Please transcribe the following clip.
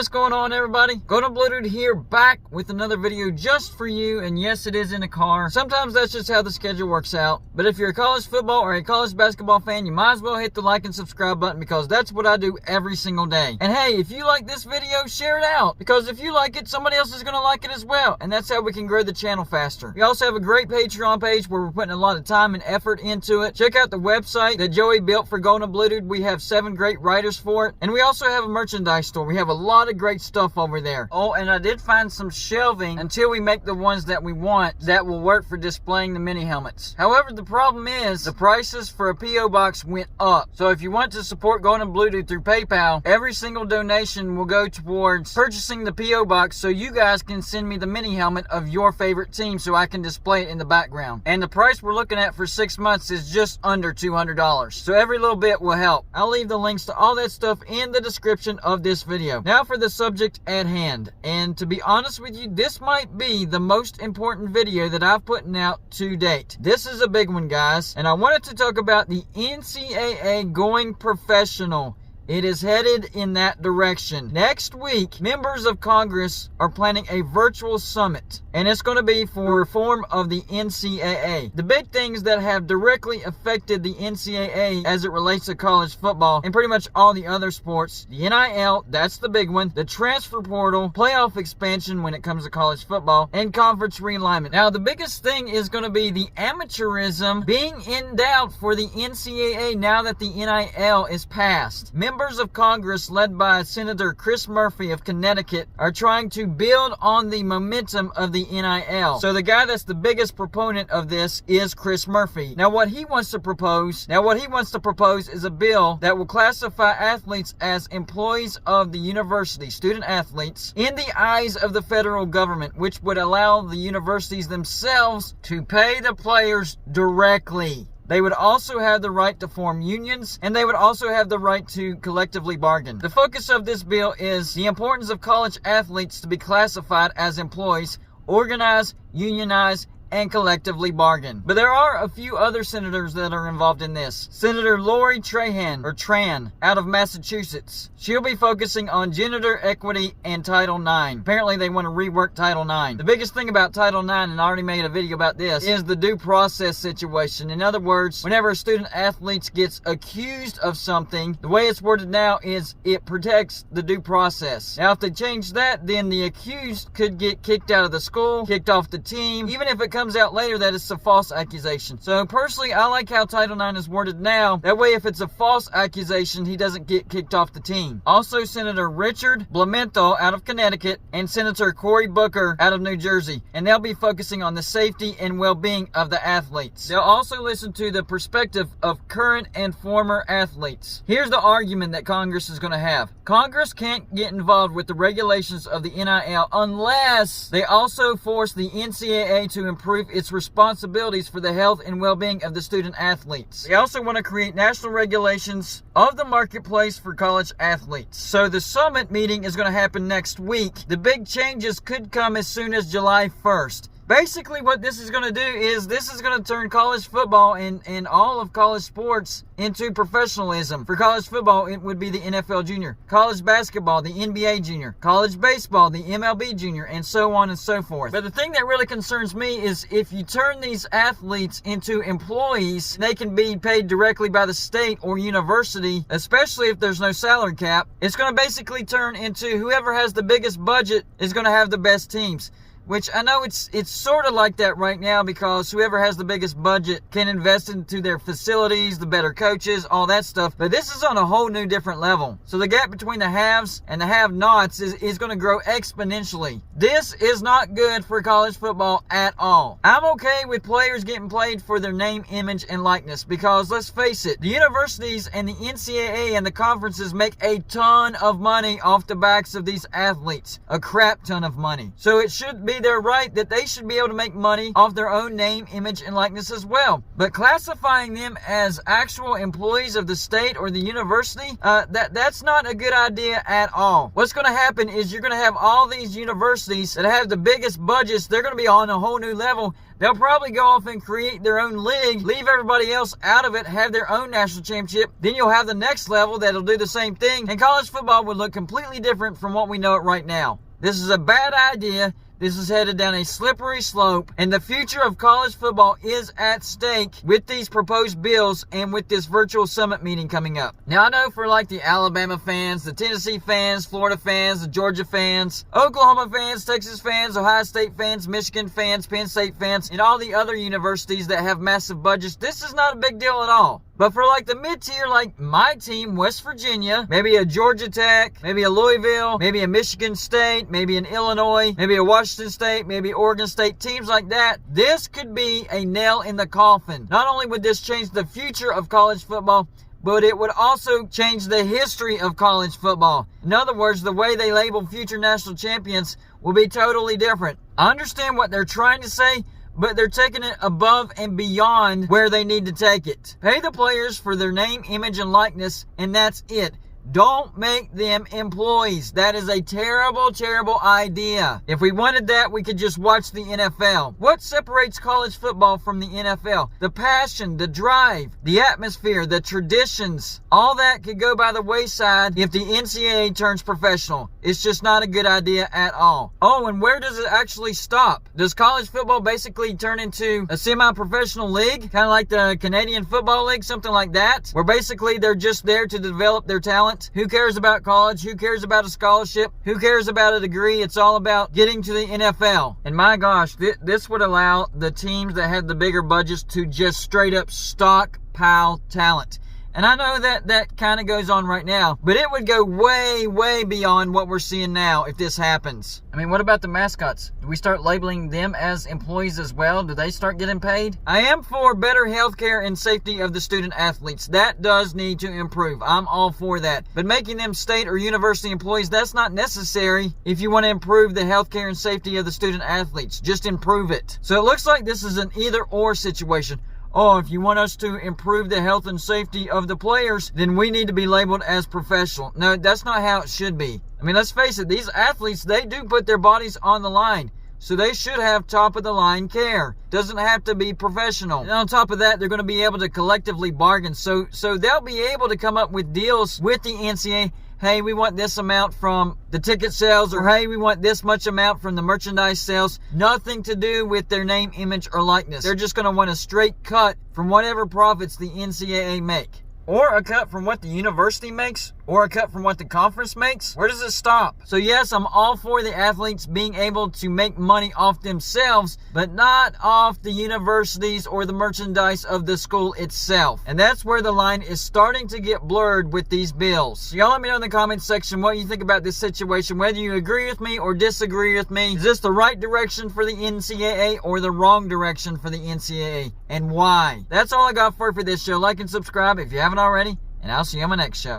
what's going on, everybody? Golden Bluetooth here, back with another video just for you. And yes, it is in a car. Sometimes that's just how the schedule works out. But if you're a college football or a college basketball fan, you might as well hit the like and subscribe button, because that's what I do every single day. And hey, if you like this video, share it out, because if you like it, somebody else is going to like it as well. And that's how we can grow the channel faster. We also have a great Patreon page where we're putting a lot of time and effort into it. Check out the website that Joey built for Golden Bluetooth. We have 7 great writers for it. And we also have a merchandise store. We have a lot of great stuff over there. Oh, and I did find some shelving until we make the ones that we want that will work for displaying the mini helmets. However, the problem is the prices for a P.O. box went up. So if you want to support Golden Bluetooth through PayPal, every single donation will go towards purchasing the P.O. box so you guys can send me the mini helmet of your favorite team so I can display it in the background. And the price we're looking at for 6 months is just under $200. So every little bit will help. I'll leave the links to all that stuff in the description of this video. Now for the subject at hand. And to be honest with you, this might be the most important video that I've put out to date. This is a big one, guys. And I wanted to talk about the NCAA going professional. It is headed in that direction. Next week, members of Congress are planning a virtual summit, and it's going to be for reform of the NCAA. The big things that have directly affected the NCAA as it relates to college football and pretty much all the other sports: the NIL, that's the big one, the transfer portal, playoff expansion when it comes to college football, and conference realignment. Now, the biggest thing is going to be the amateurism being in doubt for the NCAA now that the NIL is passed. Members of Congress, led by Senator Chris Murphy of Connecticut, are trying to build on the momentum of the NIL. So the guy that's the biggest proponent of this is Chris Murphy. Now what he wants to propose is a bill that will classify athletes as employees of the university, student athletes, in the eyes of the federal government, which would allow the universities themselves to pay the players directly. They would also have the right to form unions, and they would also have the right to collectively bargain. The focus of this bill is the importance of college athletes to be classified as employees, organize, unionize, and collectively bargain. But there are a few other senators that are involved in this. Senator Lori Tran, out of Massachusetts. She'll be focusing on gender equity and Title IX. Apparently they want to rework Title IX. The biggest thing about Title IX, and I already made a video about this, is the due process situation. In other words, whenever a student athlete gets accused of something, the way it's worded now is it protects the due process. Now if they change that, then the accused could get kicked out of the school, kicked off the team, even if it comes out later that it's a false accusation. So personally, I like how Title IX is worded now. That way, if it's a false accusation, he doesn't get kicked off the team. Also, Senator Richard Blumenthal out of Connecticut and Senator Cory Booker out of New Jersey. And they'll be focusing on the safety and well-being of the athletes. They'll also listen to the perspective of current and former athletes. Here's the argument that Congress is going to have. Congress can't get involved with the regulations of the NIL unless they also force the NCAA to improve its responsibilities for the health and well-being of the student athletes. They also want to create national regulations of the marketplace for college athletes. So the summit meeting is going to happen next week. The big changes could come as soon as July 1st. Basically, what this is going to do is this is going to turn college football and all of college sports into professionalism. For college football, it would be the NFL Junior. College basketball, the NBA Junior. College baseball, the MLB Junior, and so on and so forth. But the thing that really concerns me is if you turn these athletes into employees, they can be paid directly by the state or university, especially if there's no salary cap. It's going to basically turn into whoever has the biggest budget is going to have the best teams. Which I know it's sort of like that right now, because whoever has the biggest budget can invest into their facilities, the better coaches, all that stuff. But this is on a whole new different level. So the gap between the haves and the have-nots is going to grow exponentially. This is not good for college football at all. I'm okay with players getting paid for their name, image, and likeness, because let's face it, the universities and the NCAA and the conferences make a ton of money off the backs of these athletes. A crap ton of money. So it should be be their right that they should be able to make money off their own name, image, and likeness as well. But classifying them as actual employees of the state or the university, that's not a good idea at all. What's going to happen is you're going to have all these universities that have the biggest budgets. They're going to be on a whole new level. They'll probably go off and create their own league, leave everybody else out of it, have their own national championship. Then you'll have the next level that'll do the same thing, and college football would look completely different from what we know it right now. This is a bad idea. This is headed down a slippery slope, and the future of college football is at stake with these proposed bills and with this virtual summit meeting coming up. Now, I know for like the Alabama fans, the Tennessee fans, Florida fans, the Georgia fans, Oklahoma fans, Texas fans, Ohio State fans, Michigan fans, Penn State fans, and all the other universities that have massive budgets, this is not a big deal at all. But for like the mid-tier, like my team, West Virginia, maybe a Georgia Tech, maybe a Louisville, maybe a Michigan State, maybe an Illinois, maybe a Washington State, maybe Oregon State, teams like that, this could be a nail in the coffin. Not only would this change the future of college football, but it would also change the history of college football. In other words, the way they label future national champions will be totally different. I understand what they're trying to say, but they're taking it above and beyond where they need to take it. Pay the players for their name, image, and likeness, and that's it. Don't make them employees. That is a terrible, terrible idea. If we wanted that, we could just watch the NFL. What separates college football from the NFL? The passion, the drive, the atmosphere, the traditions. All that could go by the wayside if the NCAA turns professional. It's just not a good idea at all. Oh, and where does it actually stop? Does college football basically turn into a semi-professional league? Kind of like the Canadian Football League, something like that? Where basically they're just there to develop their talent. Who cares about college? Who cares about a scholarship? Who cares about a degree? It's all about getting to the NFL. And my gosh, this would allow the teams that have the bigger budgets to just straight up stockpile talent. And I know that kind of goes on right now, but it would go way, way beyond what we're seeing now if this happens. I mean, what about the mascots? Do we start labeling them as employees as well? Do they start getting paid? I am for better healthcare and safety of the student athletes. That does need to improve. I'm all for that. But making them state or university employees, that's not necessary if you want to improve the healthcare and safety of the student athletes. Just improve it. So it looks like this is an either-or situation. Oh, if you want us to improve the health and safety of the players, then we need to be labeled as professional. No, that's not how it should be. I mean, let's face it, these athletes, they do put their bodies on the line. So they should have top-of-the-line care. Doesn't have to be professional. And on top of that, they're going to be able to collectively bargain. So they'll be able to come up with deals with the NCAA. Hey, we want this amount from the ticket sales, or hey, we want this much amount from the merchandise sales. Nothing to do with their name, image, or likeness. They're just going to want a straight cut from whatever profits the NCAA make. Or a cut from what the university makes, or a cut from what the conference makes. Where does it stop? So yes, I'm all for the athletes being able to make money off themselves, but not off the universities or the merchandise of the school itself. And that's where the line is starting to get blurred with these bills. So y'all let me know in the comments section what you think about this situation, whether you agree with me or disagree with me. Is this the right direction for the NCAA or the wrong direction for the NCAA, and why? That's all I got for this show. Like and subscribe if you haven't already, and I'll see you on my next show.